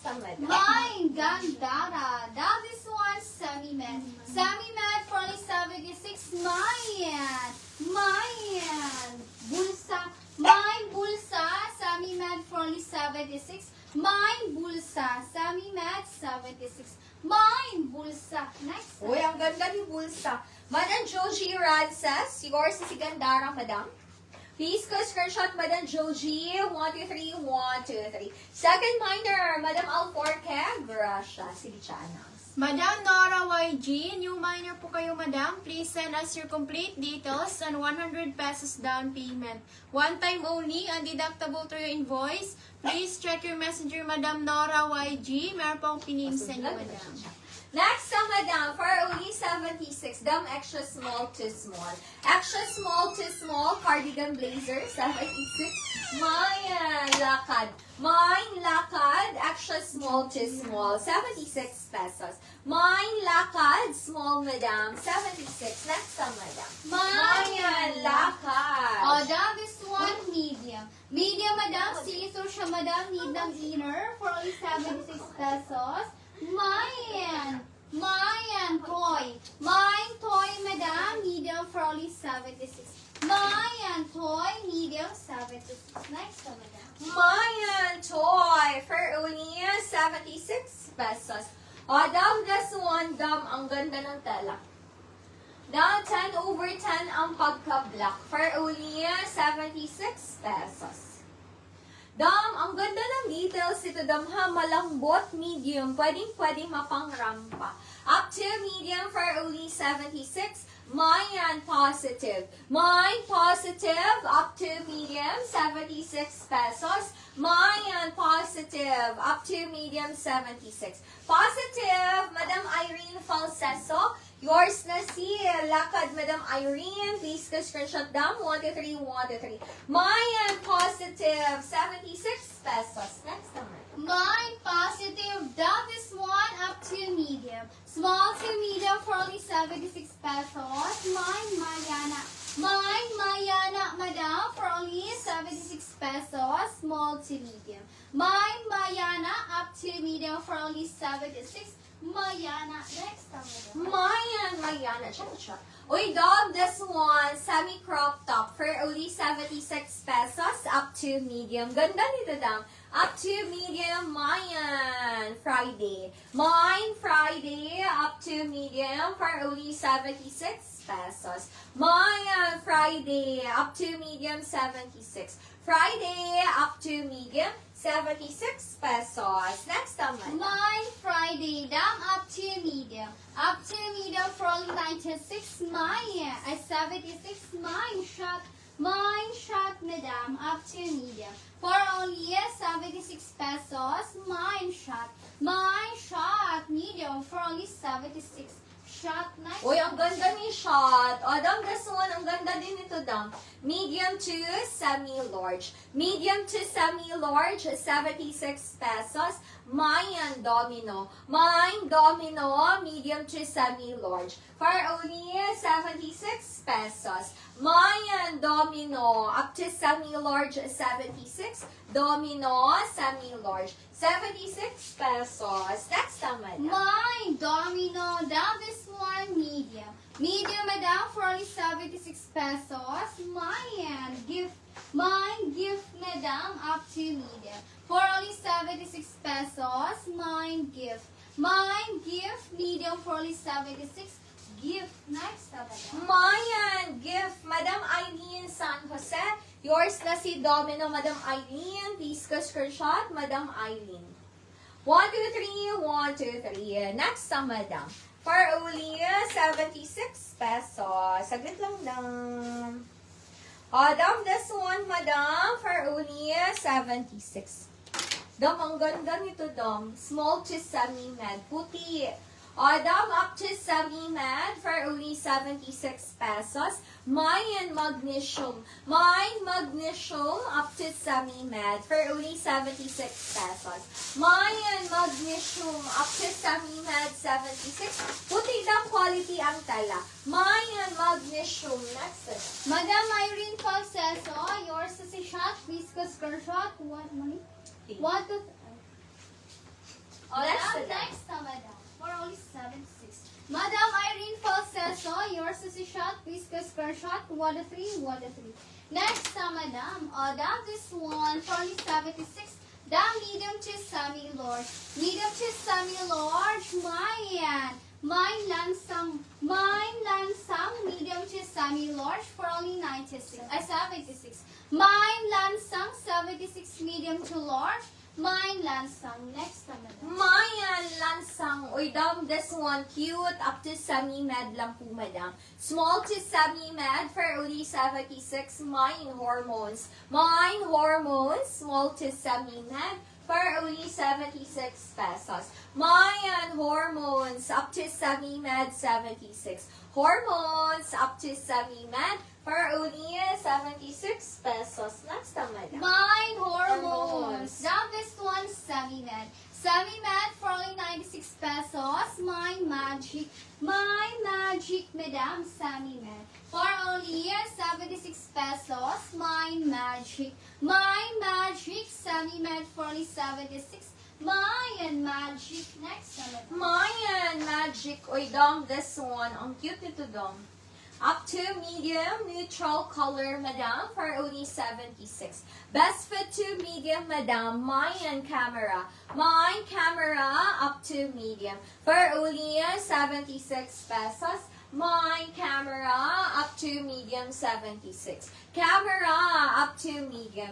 time, madam. Mine, Gandara. That is one semi-med. Semi-med for only 76. Mayan. Bulsa. Mine, Bulsa. Semi-med for only 76. Mine, Bulsa. Semi-med, 76. Mine, Bulsa. Next. Uy, ang ganda ni Bulsa. Madam Joji Rad says, yours is si Gandara, madam. Please go screenshot, Madam Joji. 1, 2, 3, 1, 2, 3. Second minor, Madam Alforque. Gracia. Sige, Chanas. Madam Nora YG, new minor po kayo, madam. Please send us your complete details and 100 pesos down payment. One time only, undeductible to your invoice. Please check your messenger, Madam Nora YG. Meron po akong pinili sa inyo, madam. Next, madam, for only 76, dam extra small to small. Extra small to small, cardigan blazer, 76. Mine lakad. Mine lakad, extra small to small, 76 pesos. Mine lakad, small, madam, 76. Next, madam. Mine lakad. Oh, that is one medium. Medium, madam. See-through siya, madam. Need ng inner for only 76 pesos. Mayan toy. Mine toy, madam. Medium for only 76. Mayan toy, medium, 76. Next, madam. Mayan toy for only 76 pesos. O, dam, this one, dam, ang ganda ng tela. Dam, 10 over 10 ang pagka-black for only 76 pesos. Dam, ang ganda ng details ito, dam, ha, malambot, medium, pwedeng mapang-rampa. Up to medium for only 76. Mayan positive. Mine positive, up to medium, 76 pesos. Mayan positive, up to medium, 76. Positive, Madam Irene Falseso. Yours na si Lakad, Madam Irene. Please go screenshot down. 1, 2, 3, 1, 2, 3. Mayan positive, 76 pesos. Next number. Mine positive. That is one up to medium. Small to medium for only 76 pesos. Mine Mayana. Mine Mayana, madam, for only 76 pesos. Small to medium. Mine Mayana up to medium for only 76. Mayana. Next time, madam. Mayana. Check. Uy, dog, this one, semi-crop top for only 76 pesos up to medium. Ganda nito, dam. Up to medium, Mayan Friday. Mine Friday, up to medium for only 76 pesos. Mayan Friday, up to medium, 76. Friday, up to medium, 76 pesos. Next naman. Mine Friday, dam, up to medium. Up to medium for only 96. Mine, 76. Mine shot, madam, up to medium. For only 76 pesos. Mine shot, medium for only 76. Shot, nice. Uy, ang ganda ni shot. O, dam, this one, ang ganda din ito, dam. Medium to semi-large. Medium to semi-large, 76 pesos. Mayan domino. Mine domino, medium to semi-large. For only 76 pesos. Mayan domino, up to semi-large, 76. Domino, semi-large, 76 pesos. Next naman. Mine domino, down this one medium. Medium, madam, for only 76 pesos. Mine gift, madam, up to medium. For only 76 pesos. Mine gift, medium for only 76. Gift, next naman. Mayan gift, Madam Eileen San Jose. Yours na si Domino, Madam Eileen. Please go screenshot, Madam Eileen. 1, 2, 3, 1, 2, 3. Next sa Madam. For only 76 pesos. Saglit lang lang. Dam, this one, Madam, for only 76. Dam, ang ganda nito, Dam. Small to semi-med. Puti. Dam, up to semi-med for only 76 pesos. Mayan magnesium. Mine magnesium up to semi-med for only 76 pesos. Mayan magnesium up to semi-med 76. Puti dam quality ang tala. Mayan magnesium. Next. Madam Irene Falseso, yours is a shot. Please go screenshot. What money? What to Next na, madam. For only 76. Madam Irene Falseso, yours is a shot. Please go square shot. 1 to 3, 1 to 3. Next na, madam. Down this one for only 76. Down medium to semi-large. Medium to semi-large. Mine lansang, medium to semi-large for only 76. Mine lansang, 76 medium to large. Mine lansang. Next naman. Mayan lansang. Uy, dam, this one cute. Up to semi-med lang po, madam. Small to semi-med for only 76. Mine hormones. Mine hormones. Small to semi-med for only 76 pesos. Mayan hormones. Up to semi-med, 76. Hormones. Up to semi-med for only 76 pesos. Next time, madam. Mine Hormones. hormones. Down this one, semi-med. Semi-med for only 96 pesos. Mine magic, madam, semi-med. For only 76 pesos. Mine magic, semi-med for only 76. Mayan magic. Next naman. Mayan Magic. Uy, dom, this one. Ang cute nito, dom. Up to medium, neutral color, madam, for only 76. Best fit to medium, madam, Mayan camera. Mayan camera, up to medium, for only 76 pesos. Mayan camera, up to medium, 76. Camera, up to medium,